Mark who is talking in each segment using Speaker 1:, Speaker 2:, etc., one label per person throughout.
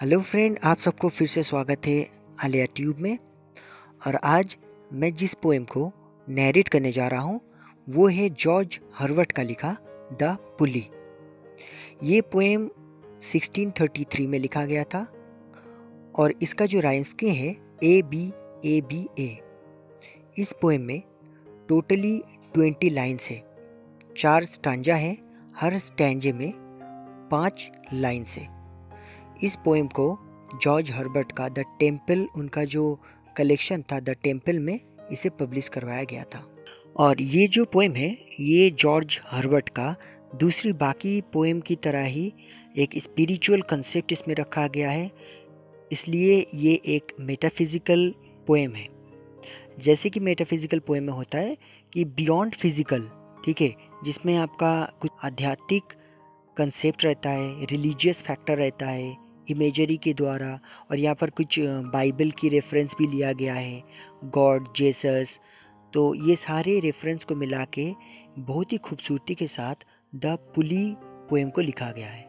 Speaker 1: Hello friend, आप सबको फिर से स्वागत है आलिया ट्यूब में। और आज मैं जिस पोएम को नैरेट करने जा रहा हूँ वो है जॉर्ज हर्बर्ट का लिखा द पुली। ये पोएम 1633 में लिखा गया था और इसका जो राइम स्कीम है A B A B A। इस पोएम में टोटली 20 लाइन्स है, 4 स्टांजा है, हर स्टैंजे में 5 लाइन्स है। इस पोएम को जॉर्ज हर्बर्ट का द टेम्पल, उनका जो कलेक्शन था द टेम्पल में, इसे पब्लिश करवाया गया था। और ये जो पोएम है ये जॉर्ज हर्बर्ट का दूसरी बाकी पोएम की तरह ही एक स्पिरिचुअल कंसेप्ट इसमें रखा गया है, इसलिए ये एक मेटाफिजिकल पोएम है। जैसे कि मेटाफिजिकल पोएम में होता है कि बियॉन्ड फिजिकल, ठीक है, जिसमें आपका कुछ आध्यात्मिक कंसेप्ट रहता है, रिलीजियस फैक्टर रहता है इमेजरी के द्वारा। और यहाँ पर कुछ बाइबल की रेफरेंस भी लिया गया है, गॉड, जेसस। तो ये सारे रेफरेंस को मिला के बहुत ही खूबसूरती के साथ द पुली पोएम को लिखा गया है।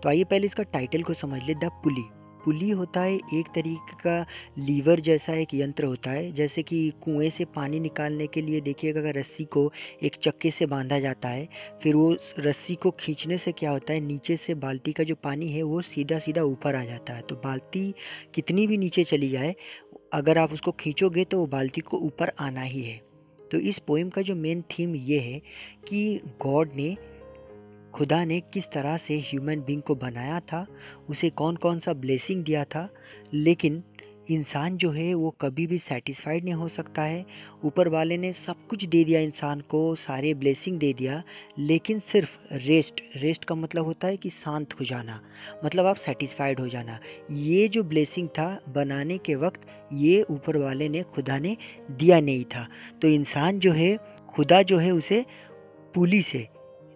Speaker 1: तो आइए पहले इसका टाइटल को समझ ले। द पुली, पुली होता है एक तरीके का लीवर जैसा एक यंत्र होता है। जैसे कि कुएं से पानी निकालने के लिए देखिएगा, अगर रस्सी को एक चक्के से बांधा जाता है, फिर वो रस्सी को खींचने से क्या होता है, नीचे से बाल्टी का जो पानी है वो सीधा सीधा ऊपर आ जाता है। तो बाल्टी कितनी भी नीचे चली जाए, अगर आप उसको खींचोगे तो वो बाल्टी को ऊपर आना ही है। तो इस पोएम का जो मेन थीम ये है कि खुदा ने किस तरह से ह्यूमन बीइंग को बनाया था, उसे कौन कौन सा ब्लेसिंग दिया था, लेकिन इंसान जो है वो कभी भी सेटिस्फाइड नहीं हो सकता है। ऊपर वाले ने सब कुछ दे दिया इंसान को, सारे ब्लेसिंग दे दिया, लेकिन सिर्फ रेस्ट का मतलब होता है कि शांत हो जाना, मतलब आप सेटिस्फाइड हो जाना। ये जो ब्लेसिंग था बनाने के वक्त, ये ऊपर वाले ने, खुदा ने दिया नहीं था। तो इंसान जो है, खुदा जो है उसे पुली से,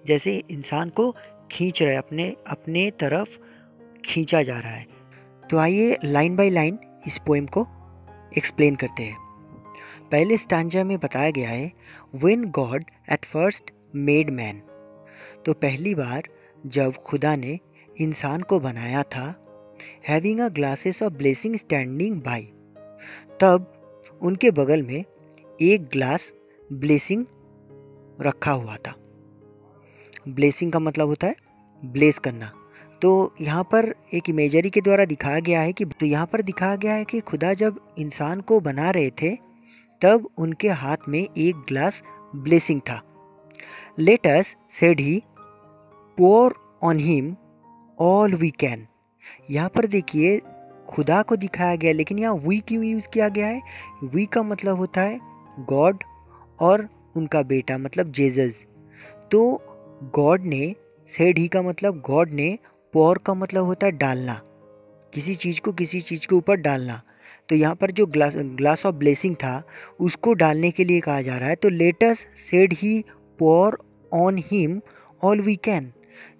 Speaker 1: जैसे इंसान को खींच रहा है, अपने अपने तरफ खींचा जा रहा है। तो आइए लाइन बाय लाइन इस पोएम को एक्सप्लेन करते हैं। पहले स्टांजा में बताया गया है when God at first made man. तो पहली बार जब खुदा ने इंसान को बनाया था, having a glasses of blessing standing bye, तब उनके बगल में एक ग्लास ब्लेसिंग रखा हुआ था। ब्लेसिंग का मतलब होता है ब्लेस करना। तो यहाँ पर एक इमेजरी के द्वारा दिखाया गया है कि, तो यहाँ पर दिखाया गया है कि खुदा जब इंसान को बना रहे थे तब उनके हाथ में एक ग्लास ब्लेसिंग था। Let us, said he, pour on him all we can. यहाँ पर देखिए खुदा को दिखाया गया, लेकिन यहाँ वी क्यों यूज़ किया गया है? वी का मतलब होता है गॉड और उनका बेटा मतलब जेसस। तो गॉड ने, सेड ही का मतलब गॉड ने, पोर का मतलब होता है डालना, किसी चीज़ को किसी चीज़ के ऊपर डालना। तो यहाँ पर जो ग्लास ऑफ ब्लेसिंग था उसको डालने के लिए कहा जा रहा है। तो let's, said he, pour on him all we can.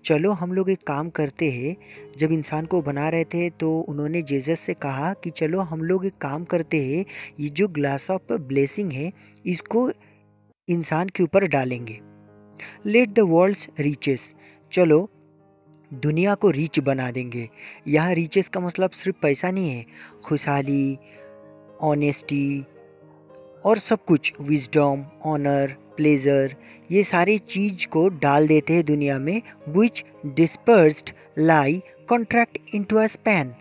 Speaker 1: चलो हम लोग एक काम करते हैं। जब इंसान को बना रहे थे तो उन्होंने जेसस से कहा कि चलो हम लोग एक काम करते हैं, ये जो ग्लास ऑफ ब्लेसिंग है इसको इंसान के ऊपर डालेंगे। लेट द वर्ल्ड्स रीचेस, चलो दुनिया को रिच बना देंगे। यहाँ रिचेस का मतलब सिर्फ पैसा नहीं है, खुशहाली, ऑनेस्टी और सब कुछ, विजडम, ऑनर, प्लेजर, ये सारी चीज़ को डाल देते हैं दुनिया में। Which dispersed lie contract into a span.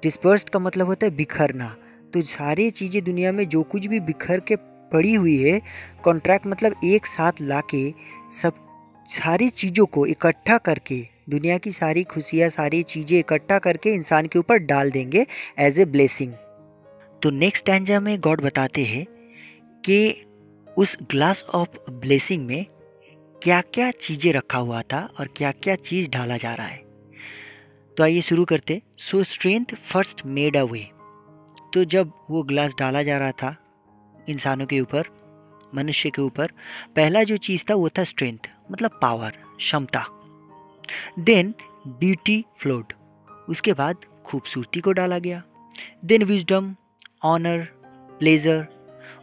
Speaker 1: Dispersed का मतलब होता है बिखरना। तो सारी चीज़ें दुनिया में जो कुछ भी बिखर के पड़ी हुई है, कॉन्ट्रैक्ट मतलब एक साथ लाके सब सारी चीज़ों को इकट्ठा करके, दुनिया की सारी खुशियाँ, सारी चीज़ें इकट्ठा करके इंसान के ऊपर डाल देंगे एज ए ब्लेसिंग। तो नेक्स्ट स्टैंजा में गॉड बताते हैं कि उस ग्लास ऑफ ब्लेसिंग में क्या क्या चीज़ें रखा हुआ था और क्या क्या चीज़ डाला जा रहा है। तो आइए शुरू करते। So strength first made a way. तो जब वो ग्लास डाला जा रहा था इंसानों के ऊपर, मनुष्य के ऊपर, पहला जो चीज़ था वो था स्ट्रेंथ, मतलब पावर, क्षमता। देन ब्यूटी फ्लोड, उसके बाद खूबसूरती को डाला गया। देन विजडम, ऑनर, प्लेजर,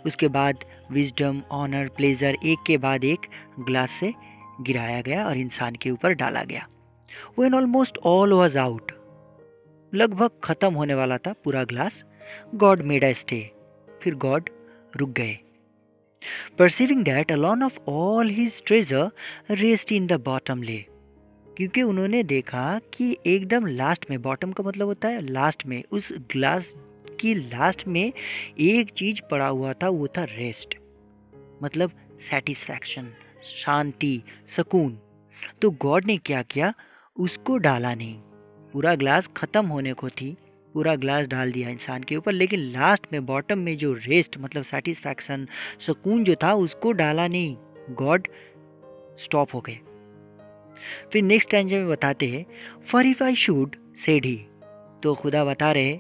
Speaker 1: उसके बाद विजडम, ऑनर, प्लेजर एक के बाद एक ग्लास से गिराया गया और इंसान के ऊपर डाला गया। When almost all was out, लगभग खत्म होने वाला था पूरा glass. God made a stay, फिर गॉड रुक गए। Perceiving that alone of all his treasure rest in the bottom lay, क्योंकि उन्होंने देखा कि एकदम लास्ट में, बॉटम का मतलब होता है लास्ट में, उस ग्लास की लास्ट में एक चीज पड़ा हुआ था, वो था रेस्ट, मतलब सेटिस्फैक्शन, शांति, सुकून। तो गॉड ने क्या किया, उसको डाला नहीं। पूरा ग्लास खत्म होने को थी, पूरा ग्लास डाल दिया इंसान के ऊपर, लेकिन लास्ट में बॉटम में जो रेस्ट मतलब सेटिस्फैक्शन, सुकून जो था, उसको डाला नहीं। गॉड स्टॉप हो गए। फिर नेक्स्ट स्टैंजा में बताते हैं, for if I should said he, तो खुदा बता रहे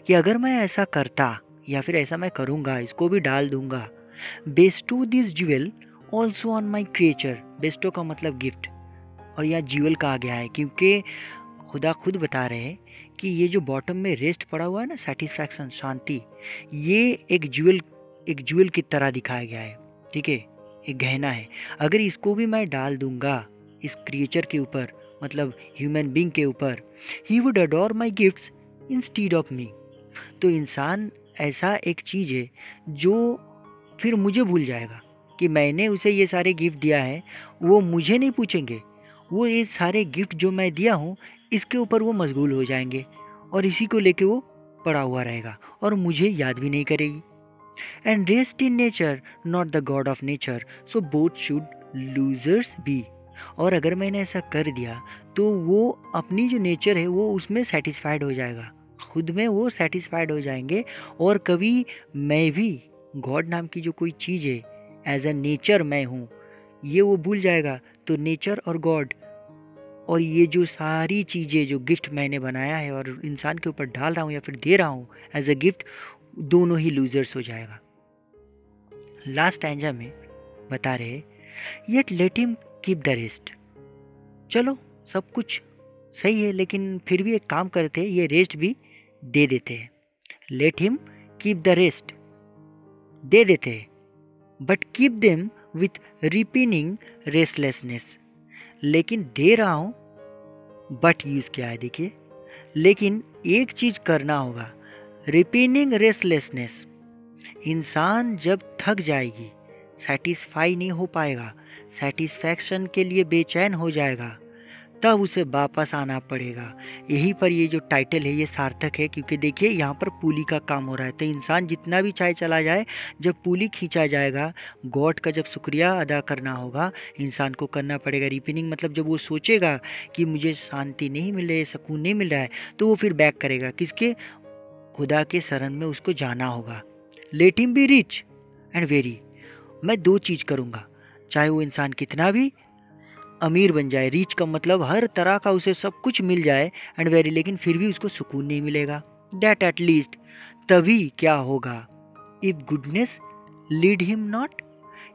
Speaker 1: कि अगर मैं ऐसा करता या फिर ऐसा मैं करूँगा, इसको भी डाल दूंगा। Bairstow this jewel also on my creature, Bairstow का मतलब गिफ्ट, और यहाँ ज्वेल कहा गया है क्योंकि खुदा खुद बता रहे हैं कि ये जो बॉटम में रेस्ट पड़ा हुआ है ना, सेटिस्फैक्शन, शांति, ये एक ज्वेल की तरह दिखाया गया है। ठीक है, एक गहना है। अगर इसको भी मैं डाल दूंगा इस क्रिएचर के ऊपर, मतलब ह्यूमन बीइंग के ऊपर, he would adore my gifts instead of me, तो इंसान ऐसा एक चीज़ है जो फिर मुझे भूल जाएगा कि मैंने उसे ये सारे गिफ्ट दिया है। वो मुझे नहीं पूछेंगे, वो ये सारे गिफ्ट जो मैं दिया हूँ इसके ऊपर वो मशगूल हो जाएंगे और इसी को लेके वो पड़ा हुआ रहेगा और मुझे याद भी नहीं करेगी। And rest in nature not the god of nature, so both should losers be, और अगर मैंने ऐसा कर दिया तो वो अपनी जो नेचर है वो उसमें सेटिस्फाइड हो जाएगा, खुद में वो सेटिस्फाइड हो जाएंगे, और कभी मैं भी गॉड नाम की जो कोई चीज़ है, एज अ नेचर मैं हूँ, ये वो भूल जाएगा। तो नेचर और गॉड और ये जो सारी चीज़ें जो गिफ्ट मैंने बनाया है और इंसान के ऊपर डाल रहा हूँ या फिर दे रहा हूँ एज अ गिफ्ट, दोनों ही लूजर्स हो जाएगा। लास्ट स्टैंजा में बता रहे, yet late him keep the rest, चलो सब कुछ सही है लेकिन फिर भी एक काम करते हैं, ये रेस्ट भी दे देते हैं। Let him keep the rest, दे देते हैं, but keep them with repining restlessness, लेकिन दे रहा हूँ, बट यूज़ किया है देखिए, लेकिन एक चीज़ करना होगा, रिपीनिंग रेस्टलेसनेस, इंसान जब थक जाएगी, सेटिस्फाई नहीं हो पाएगा, सेटिस्फैक्शन के लिए बेचैन हो जाएगा, तब उसे वापस आना पड़ेगा। यहीं पर ये जो टाइटल है ये सार्थक है, क्योंकि देखिए यहाँ पर पुली का काम हो रहा है। तो इंसान जितना भी चाहे चला जाए, जब पुली खींचा जाएगा, गॉड का जब शुक्रिया अदा करना होगा, इंसान को करना पड़ेगा। रिपीनिंग मतलब जब वो सोचेगा कि मुझे शांति नहीं मिल रही है, सुकून नहीं मिल रहा है, तो वो फिर बैक करेगा किसके, खुदा के शरण में उसको जाना होगा। Let him be rich and very, मैं दो चीज़ करूँगा, चाहे वो इंसान कितना भी अमीर बन जाए, रीच का मतलब हर तरह का उसे सब कुछ मिल जाए, एंड वेरी, लेकिन फिर भी उसको सुकून नहीं मिलेगा। दैट एट लीस्ट, तभी क्या होगा, if goodness lead him not,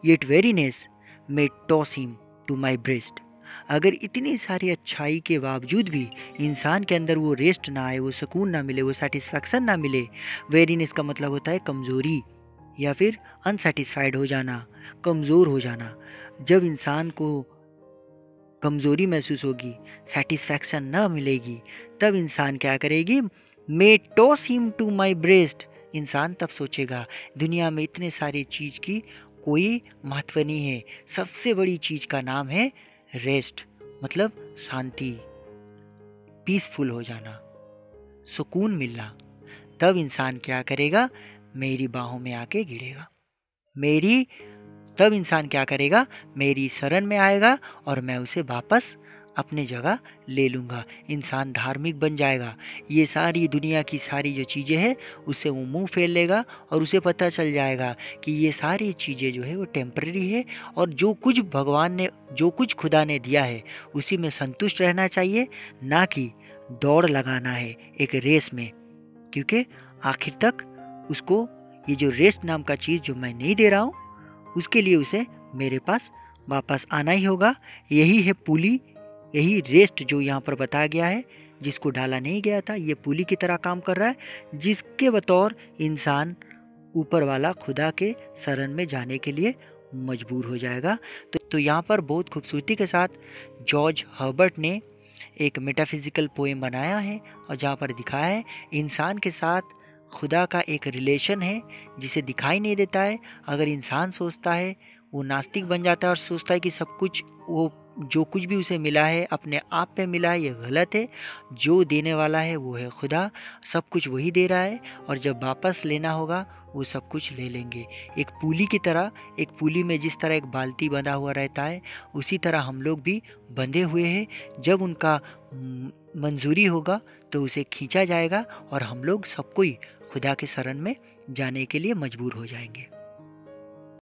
Speaker 1: yet weariness may toss him to my breast, अगर इतनी सारी अच्छाई के बावजूद भी इंसान के अंदर वो रेस्ट ना आए, वो सुकून ना मिले, वो सेटिस्फैक्शन ना मिले, वेरीनेस का मतलब होता है कमज़ोरी या फिर अनसेटिस्फाइड हो जाना, कमज़ोर हो जाना। जब इंसान को कमज़ोरी महसूस होगी, सेटिस्फैक्शन न मिलेगी, तब इंसान क्या करेगी, may toss him to my breast, इंसान तब सोचेगा दुनिया में इतने सारी चीज़ की कोई महत्व नहीं है, सबसे बड़ी चीज़ का नाम है रेस्ट, मतलब शांति, पीसफुल हो जाना, सुकून मिलना। तब इंसान क्या करेगा, मेरी बाहों में आके गिरेगा, तब इंसान क्या करेगा, मेरी शरण में आएगा और मैं उसे वापस अपने जगह ले लूँगा। इंसान धार्मिक बन जाएगा, ये सारी दुनिया की सारी जो चीज़ें हैं उससे वो मुंह फेर लेगा और उसे पता चल जाएगा कि ये सारी चीज़ें जो है वो टेम्पररी है, और जो कुछ भगवान ने, जो कुछ खुदा ने दिया है उसी में संतुष्ट रहना चाहिए, ना कि दौड़ लगाना है एक रेस में, क्योंकि आखिर तक उसको ये जो रेस्ट नाम का चीज़ जो मैं नहीं दे रहा हूँ, उसके लिए उसे मेरे पास वापस आना ही होगा। यही है पुली, यही रेस्ट जो यहाँ पर बताया गया है, जिसको डाला नहीं गया था, ये पुली की तरह काम कर रहा है, जिसके बतौर इंसान ऊपर वाला खुदा के शरण में जाने के लिए मजबूर हो जाएगा। तो यहाँ पर बहुत खूबसूरती के साथ जॉर्ज हर्बर्ट ने एक मेटाफिजिकल पोएम बनाया है और जहाँ पर दिखाया है इंसान के साथ खुदा का एक रिलेशन है जिसे दिखाई नहीं देता है। अगर इंसान सोचता है, वो नास्तिक बन जाता है और सोचता है कि सब कुछ, वो जो कुछ भी उसे मिला है अपने आप पे मिला है, ये गलत है। जो देने वाला है वो है खुदा, सब कुछ वही दे रहा है और जब वापस लेना होगा वो सब कुछ ले लेंगे। एक पुली की तरह, एक पुली में जिस तरह एक बाल्टी बंधा हुआ रहता है, उसी तरह हम लोग भी बंधे हुए हैं। जब उनका मंजूरी होगा तो उसे खींचा जाएगा और हम लोग सब कोई खुदा के शरण में जाने के लिए मजबूर हो जाएंगे।